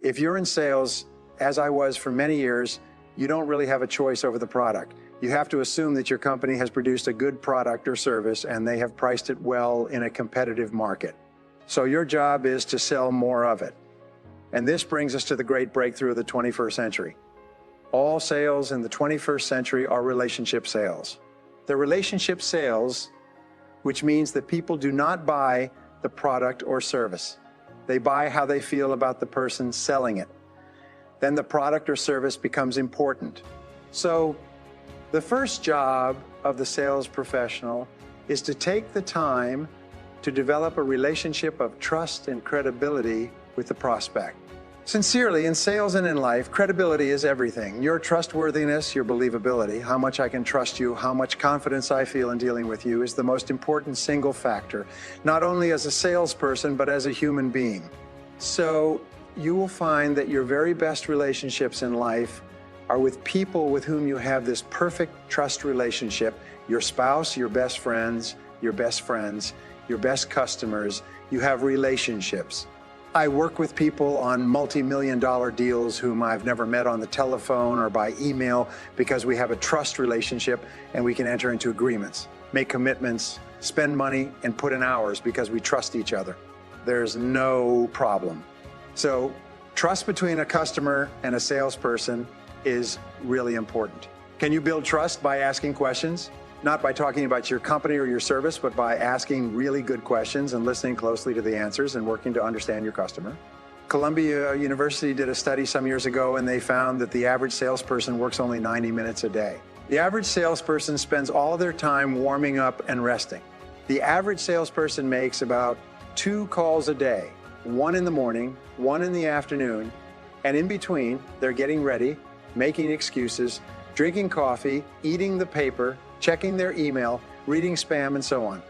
If you're in sales, as I was for many years, you don't really have a choice over the product. You have to assume that your company has produced a good product or service and they have priced it well in a competitive market. So your job is to sell more of it. And this brings us to the great breakthrough of the 21st century. All sales in the 21st century are relationship sales. They're relationship sales, which means that people do not buy the product or service. They buy how they feel about the person selling it. Then the product or service becomes important. So the first job of the sales professional is to take the time to develop a relationship of trust and credibility with the prospect. Sincerely, in sales and in life, credibility is everything. Your trustworthiness, your believability, how much I can trust you, how much confidence I feel in dealing with you is the most important single factor, not only as a salesperson, but as a human being. So you will find that your very best relationships in life are with people with whom you have this perfect trust relationship, your spouse, your best friends, your best customers. You have relationships. I work with people on multi-million-dollar deals whom I've never met on the telephone or by email because we have a trust relationship and we can enter into agreements, make commitments, spend money, and put in hours because we trust each other. There's no problem. So trust between a customer and a salesperson is really important. Can you build trust by asking questions? Not by talking about your company or your service, but by asking really good questions and listening closely to the answers and working to understand your customer. Columbia University did a study some years ago and they found that the average salesperson works only 90 minutes a day. The average salesperson spends all of their time warming up and resting. The average salesperson makes about 2 calls a day, 1 in the morning, 1 in the afternoon, and in between, they're getting ready, making excuses, drinking coffee, eating the paper, checking their email, reading spam, and so on.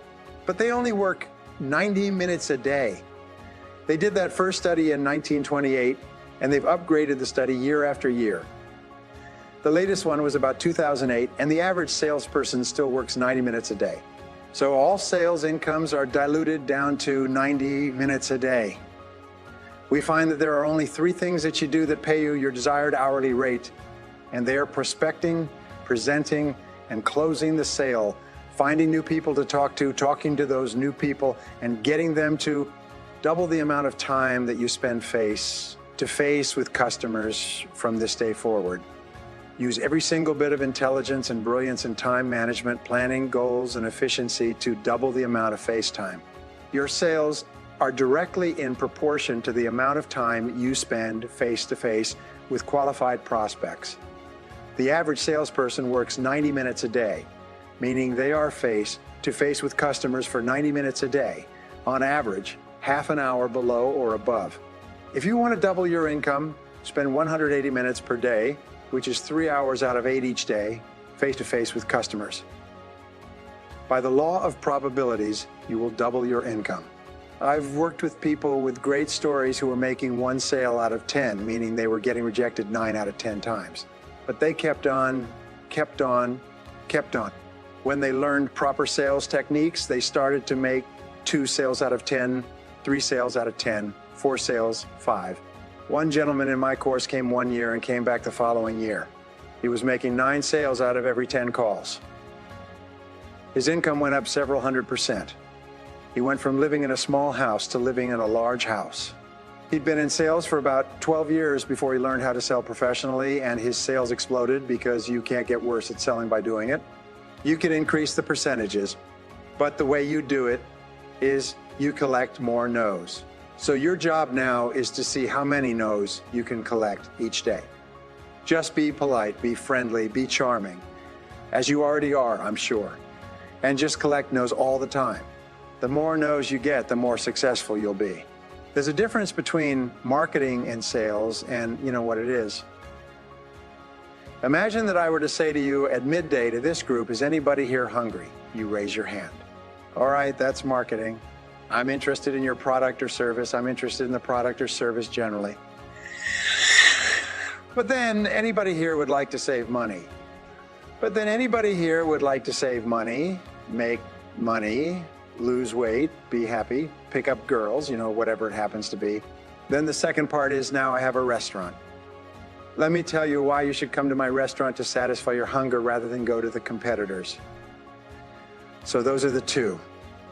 But they only work 90 minutes a day. They did that first study in 1928, and they've upgraded the study year after year. The latest one was about 2008, and the average salesperson still works 90 minutes a day. So all sales incomes are diluted down to 90 minutes a day. We find that there are only 3 things that you do that pay you your desired hourly rate, and they are prospecting, presenting, and closing the sale, finding new people to talk to, talking to those new people, and getting them to double the amount of time that you spend face to face with customers from this day forward. Use every single bit of intelligence and brilliance in time management, planning, goals, and efficiency to double the amount of face time. Your sales are directly in proportion to the amount of time you spend face-to-face with qualified prospects. The average salesperson works 90 minutes a day, meaning they are face-to-face with customers for 90 minutes a day, on average, half an hour below or above. If you want to double your income, spend 180 minutes per day, which is 3 hours out of 8 each day, face-to-face with customers. By the law of probabilities, you will double your income. I've worked with people with great stories who were making 1 sale out of 10, meaning they were getting rejected 9 out of 10 times. But they kept on. When they learned proper sales techniques, they started to make 2 sales out of 10, 3 sales out of 10, 4 sales, 5. One gentleman in my course came 1 year and came back the following year. He was making 9 sales out of every 10 calls. His income went up several hundred%. He went from living in a small house to living in a large house. He'd been in sales for about 12 years before he learned how to sell professionally, and his sales exploded because you can't get worse at selling by doing it. You can increase the percentages, but the way you do it is you collect more no's. So your job now is to see how many no's you can collect each day. Just be polite, be friendly, be charming, as you already are, I'm sure, and just collect no's all the time. The more no's you get, the more successful you'll be. There's a difference between marketing and sales, and you know what it is. Imagine that I were to say to you at midday to this group, is anybody here hungry? You raise your hand. All right, that's marketing. I'm interested in your product or service. I'm interested in the product or service generally. But then anybody here would like to save money. But then anybody here would like to save money, make money, lose weight, be happy, pick up girls, you know, whatever it happens to be. Then the second part is now I have a restaurant. Let me tell you why you should come to my restaurant to satisfy your hunger rather than go to the competitors. So those are the two.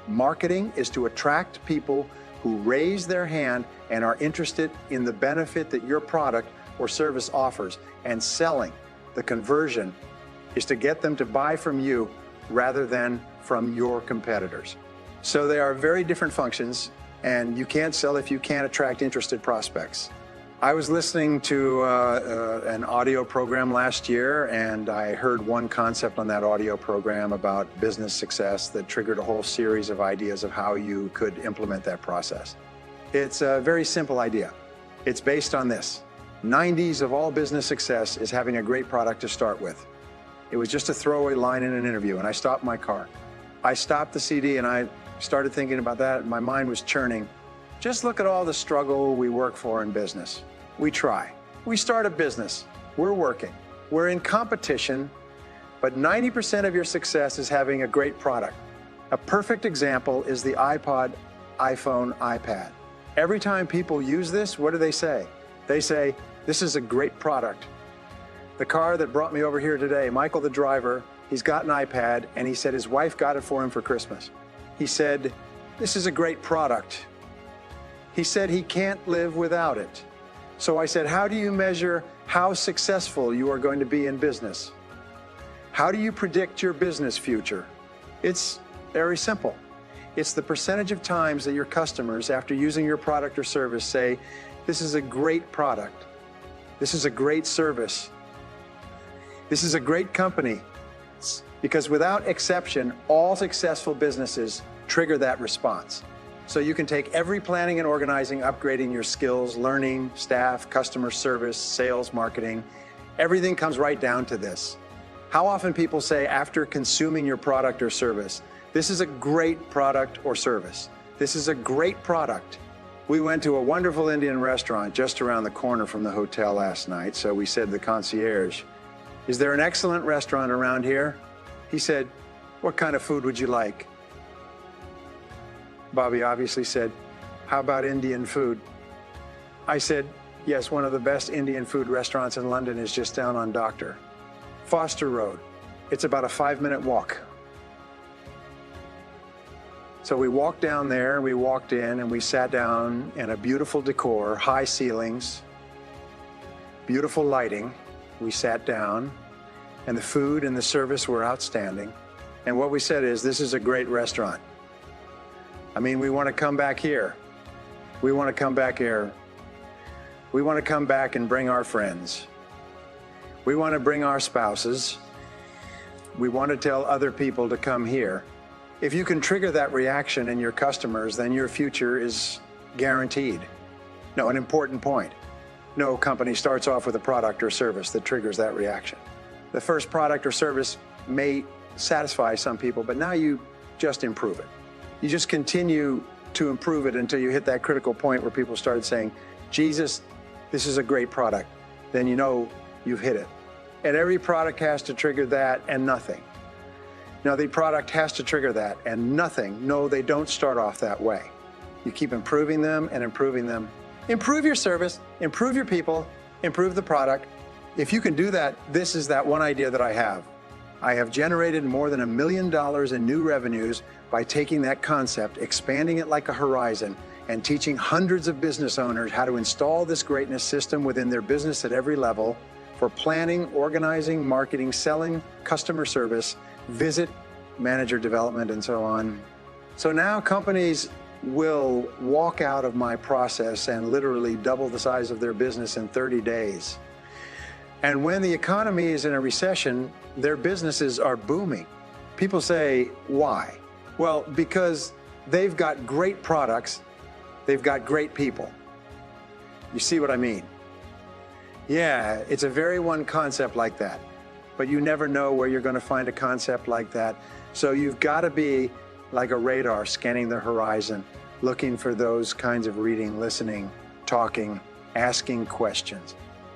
Marketing is to attract people who raise their hand and are interested in the benefit that your product or service offers. And selling, the conversion, is to get them to buy from you rather than from your competitors. So they are very different functions, and you can't sell if you can't attract interested prospects. I was listening to an audio program last year, and I heard one concept on that audio program about business success that triggered a whole series of ideas of how you could implement that process. It's a very simple idea. It's based on this. 90s of all business success is having a great product to start with. It was just a throwaway line in an interview, and I stopped my car. I stopped the CD and I started thinking about that, and my mind was churning. Just look at all the struggle we work for in business. We try. We start a business. We're working. We're in competition, but 90% of your success is having a great product. A perfect example is the iPod, iPhone, iPad. Every time people use this, what do they say? They say, this is a great product. The car that brought me over here today, Michael, the driver, he's got an iPad, and he said his wife got it for him for Christmas. He said, this is a great product. He said he can't live without it. So I said, how do you measure how successful you are going to be in business? How do you predict your business future? It's very simple. It's the percentage of times that your customers, after using your product or service, say, this is a great product. This is a great service. This is a great company. Because without exception, all successful businesses trigger that response. So you can take every planning and organizing, upgrading your skills, learning, staff, customer service, sales, marketing. Everything comes right down to this. How often people say after consuming your product or service, this is a great product or service. This is a great product. We went to a wonderful Indian restaurant just around the corner from the hotel last night. So we said to the concierge, is there an excellent restaurant around here? He said, what kind of food would you like? Bobby obviously said, how about Indian food? I said, yes, one of the best Indian food restaurants in London is just down on Dr. Foster Road. It's about a 5-minute walk. So we walked down there, we walked in, and we sat down in a beautiful decor, high ceilings, beautiful lighting. We sat down, and the food and the service were outstanding. And what we said is, this is a great restaurant. I mean, we want to come back here. We want to come back here. We want to come back and bring our friends. We want to bring our spouses. We want to tell other people to come here. If you can trigger that reaction in your customers, then your future is guaranteed. No, an important point. No company starts off with a product or service that triggers that reaction. The first product or service may satisfy some people, but now you just improve it. You just continue to improve it until you hit that critical point where people started saying, Jesus, this is a great product. Then you know you've hit it. And every product has to trigger that and nothing. Now the product has to trigger that and nothing. No, they don't start off that way. You keep improving them and improving them. Improve your service, improve your people, improve the product. If you can do that, this is that one idea that I have. I have generated more than $1 million in new revenues by taking that concept, expanding it like a horizon, and teaching hundreds of business owners how to install this greatness system within their business at every level for planning, organizing, marketing, selling, customer service, visit, manager development, and so on. So now companies will walk out of my process and literally double the size of their business in 30 days. And when the economy is in a recession, their businesses are booming. People say, why? Well, because they've got great products, they've got great people. You see what I mean? Yeah, it's a very one concept like that, but you never know where you're going to find a concept like that. So you've got to be like a radar scanning the horizon, looking for those kinds of reading, listening, talking, asking questions.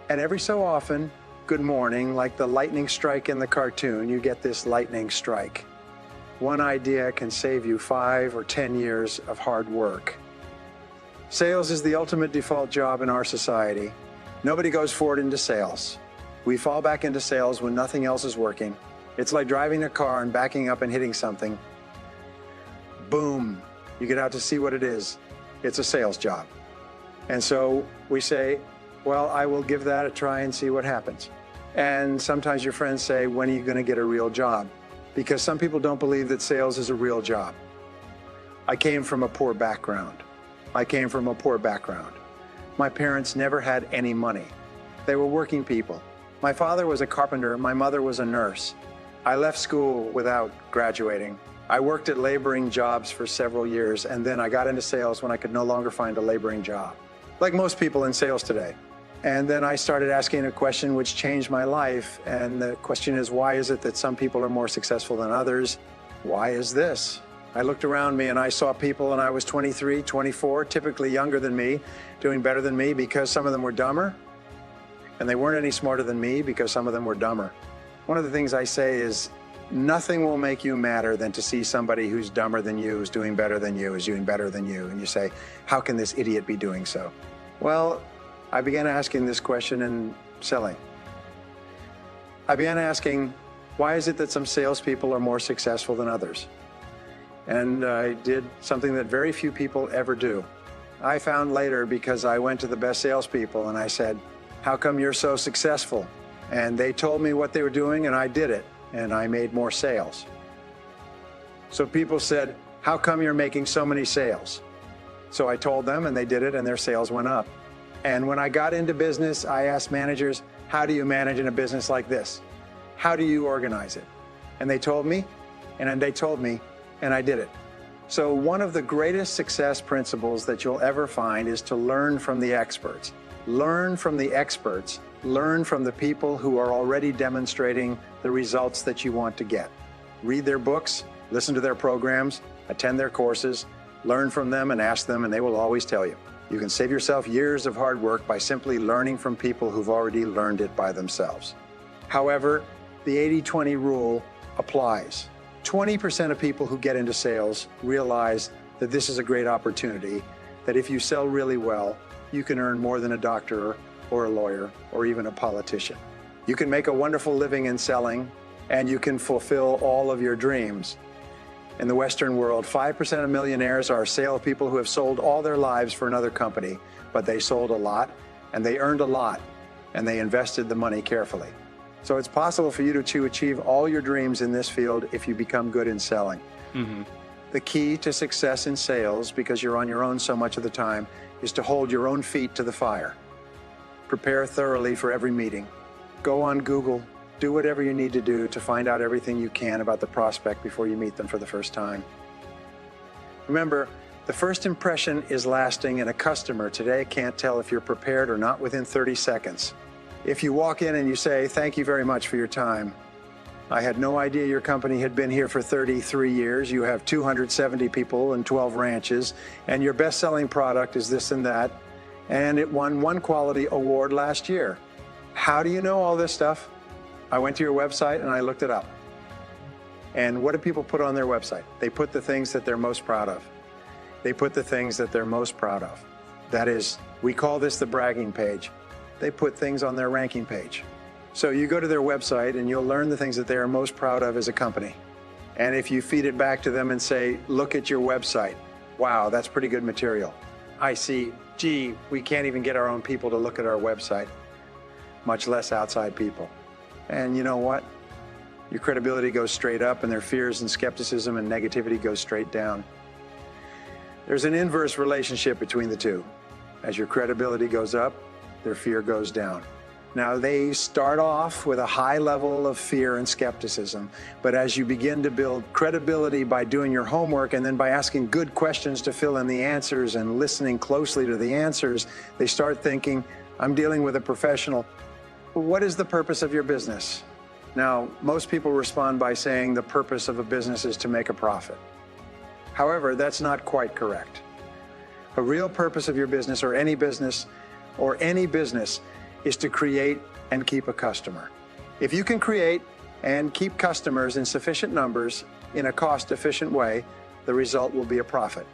And every so often, good morning, like the lightning strike in the cartoon, you get this lightning strike. One idea can save you 5 or 10 years of hard work. Sales is the ultimate default job in our society. Nobody goes forward into sales. We fall back into sales when nothing else is working. It's like driving a car and backing up and hitting something. Boom, you get out to see what it is. It's a sales job. And so we say, well, I will give that a try and see what happens. And sometimes your friends say, when are you going to get a real job? Because some people don't believe that sales is a real job. I came from a poor background. My parents never had any money. They were working people. My father was a carpenter. My mother was a nurse. I left school without graduating. I worked at laboring jobs for several years, and then I got into sales when I could no longer find a laboring job, like most people in sales today. And then I started asking a question which changed my life. And the question is, why is it that some people are more successful than others? Why is this? I looked around me and I saw people, and I was 23, 24, typically younger than me, doing better than me because some of them were dumber. And they weren't any smarter than me because some of them were dumber. One of the things I say is, nothing will make you madder than to see somebody who's dumber than you, is doing better than you, is doing better than you. And you say, how can this idiot be doing so? Well, I began asking this question in selling. I began asking, why is it that some salespeople are more successful than others? And I did something that very few people ever do. I found later, because I went to the best salespeople and I said, how come you're so successful? And they told me what they were doing, and I did it, and I made more sales. So people said, how come you're making so many sales? So I told them, and they did it, and their sales went up. And when I got into business, I asked managers, how do you manage in a business like this? How do you organize it? And they told me, and then they told me, and I did it. So one of the greatest success principles that you'll ever find is to learn from the experts. Learn from the experts. Learn from the people who are already demonstrating the results that you want to get. Read their books, listen to their programs, attend their courses, learn from them and ask them, and they will always tell you. You can save yourself years of hard work by simply learning from people who've already learned it by themselves. However, the 80-20 rule applies. 20% of people who get into sales realize that this is a great opportunity, that if you sell really well, you can earn more than a doctor or a lawyer or even a politician. You can make a wonderful living in selling, and you can fulfill all of your dreams. In the Western world, 5% of millionaires are salespeople who have sold all their lives for another company, but they sold a lot, and they earned a lot, and they invested the money carefully. So it's possible for you to achieve all your dreams in this field if you become good in selling. Mm-hmm. The key to success in sales, because you're on your own so much of the time, is to hold your own feet to the fire. Prepare thoroughly for every meeting. Go on Google. Do whatever you need to do to find out everything you can about the prospect before you meet them for the first time. Remember, the first impression is lasting, and a customer today can't tell if you're prepared or not within 30 seconds. If you walk in and you say, thank you very much for your time. I had no idea your company had been here for 33 years. You have 270 people and 12 ranches, and your best-selling product is this and that, and it won one quality award last year. How do you know all this stuff? I went to your website and I looked it up. And what do people put on their website? They put the things that they're most proud of. That is, we call this the bragging page. They put things on their ranking page. So you go to their website and you'll learn the things that they are most proud of as a company. And if you feed it back to them and say, look at your website. Wow, that's pretty good material. I see, gee, we can't even get our own people to look at our website, much less outside people. And you know what? Your credibility goes straight up, and their fears and skepticism and negativity go straight down. There's an inverse relationship between the two. As your credibility goes up, their fear goes down. Now, they start off with a high level of fear and skepticism, but as you begin to build credibility by doing your homework and then by asking good questions to fill in the answers and listening closely to the answers, they start thinking, I'm dealing with a professional. What is the purpose of your business? Now, most people respond by saying the purpose of a business is to make a profit. However, that's not quite correct. A real purpose of your business or any business is to create and keep a customer. If you can create and keep customers in sufficient numbers in a cost-efficient way, the result will be a profit.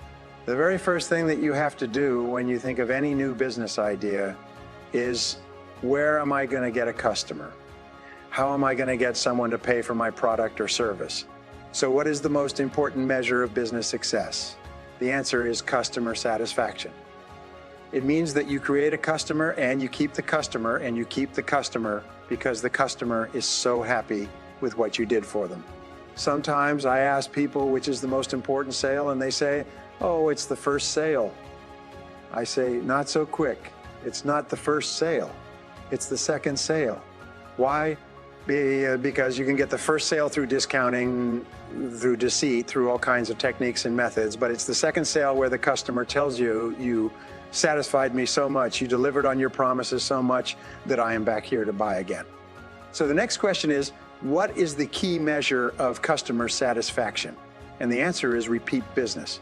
The very first thing that you have to do when you think of any new business idea is, where am I going to get a customer? How am I going to get someone to pay for my product or service? So what is the most important measure of business success? The answer is customer satisfaction. It means that you create a customer and you keep the customer and you keep the customer because the customer is so happy with what you did for them. Sometimes I ask people which is the most important sale, and they say, oh, it's the first sale. I say, not so quick. It's not the first sale. It's the second sale. Why? Because you can get the first sale through discounting, through deceit, through all kinds of techniques and methods, but it's the second sale where the customer tells you, you satisfied me so much, you delivered on your promises so much that I am back here to buy again. So the next question is, what is the key measure of customer satisfaction? And the answer is repeat business.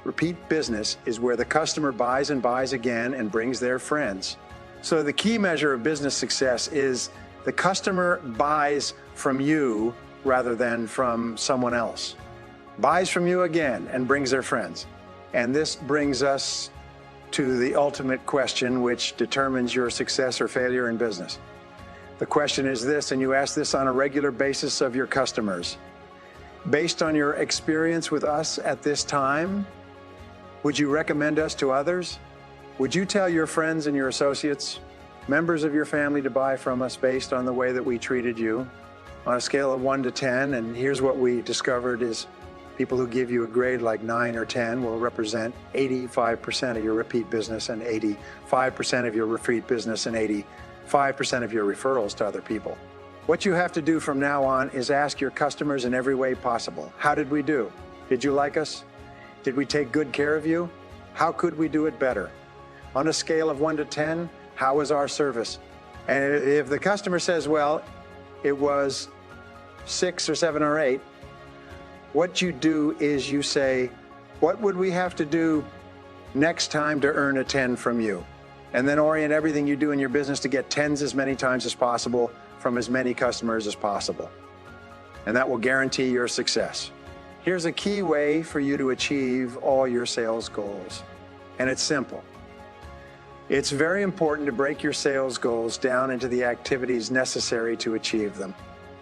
Repeat business is where the customer buys and buys again and brings their friends. So the key measure of business success is the customer buys from you rather than from someone else. Buys from you again and brings their friends. And this brings us to the ultimate question which determines your success or failure in business. The question is this, and you ask this on a regular basis of your customers. Based on your experience with us at this time, would you recommend us to others? Would you tell your friends and your associates, members of your family, to buy from us based on the way that we treated you? On a scale of 1 to 10, and here's what we discovered is people who give you a grade like 9 or 10 will represent 85% of your repeat business and 85% of your repeat business and 85% of your referrals to other people. What you have to do from now on is ask your customers in every way possible. How did we do? Did you like us? Did we take good care of you? How could we do it better? On a scale of 1 to 10, how was our service? And if the customer says, well, it was 6 or 7 or 8, what you do is you say, what would we have to do next time to earn a 10 from you? And then orient everything you do in your business to get 10s as many times as possible from as many customers as possible. And that will guarantee your success. Here's a key way for you to achieve all your sales goals. And it's simple. It's very important to break your sales goals down into the activities necessary to achieve them.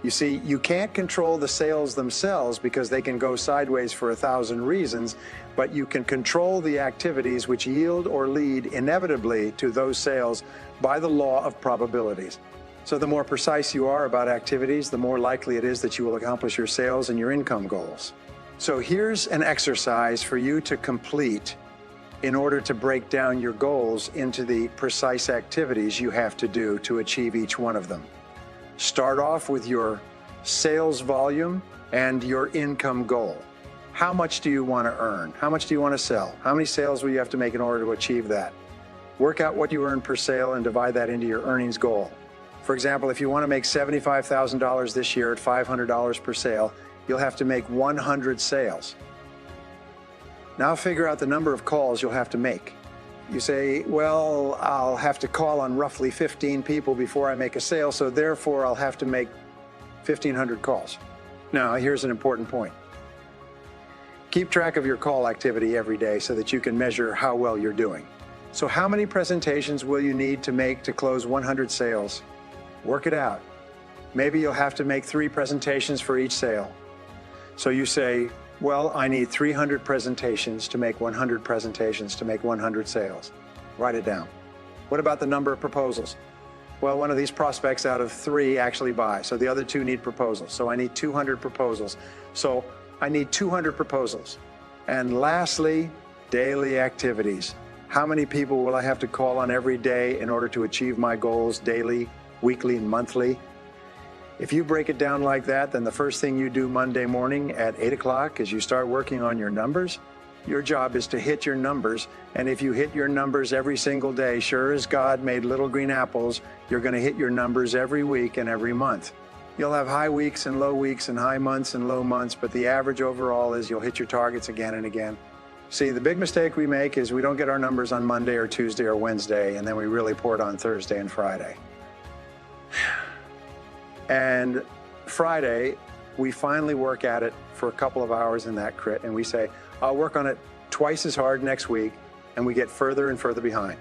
You see, you can't control the sales themselves because they can go sideways for 1,000 reasons, but you can control the activities which yield or lead inevitably to those sales by the law of probabilities. So the more precise you are about activities, the more likely it is that you will accomplish your sales and your income goals. So here's an exercise for you to complete in order to break down your goals into the precise activities you have to do to achieve each one of them. Start off with your sales volume and your income goal. How much do you want to earn? How much do you want to sell? How many sales will you have to make in order to achieve that? Work out what you earn per sale and divide that into your earnings goal. For example, if you want to make $75,000 this year at $500 per sale, you'll have to make 100 sales. Now figure out the number of calls you'll have to make. You say, well, I'll have to call on roughly 15 people before I make a sale, so therefore I'll have to make 1,500 calls. Now, here's an important point. Keep track of your call activity every day so that you can measure how well you're doing. So how many presentations will you need to make to close 100 sales? Work it out. Maybe you'll have to make 3 presentations for each sale. So you say, well, I need 300 presentations to make 100 presentations to make 100 sales. Write it down. What about the number of proposals? Well, one of these prospects out of 3 actually buy, so the other 2 need proposals. So I need 200 proposals. So I need 200 proposals. And lastly, daily activities. How many people will I have to call on every day in order to achieve my goals daily, weekly, and monthly? If you break it down like that, then the first thing you do Monday morning at 8 o'clock is you start working on your numbers. Your job is to hit your numbers, and if you hit your numbers every single day, sure as God made little green apples, you're going to hit your numbers every week and every month. You'll have high weeks and low weeks and high months and low months, but the average overall is you'll hit your targets again and again. See, the big mistake we make is we don't get our numbers on Monday or Tuesday or Wednesday, and then we really pour it on Thursday and Friday. And Friday, we finally work at it for a couple of hours in that crit, and we say, I'll work on it twice as hard next week, and we get further and further behind.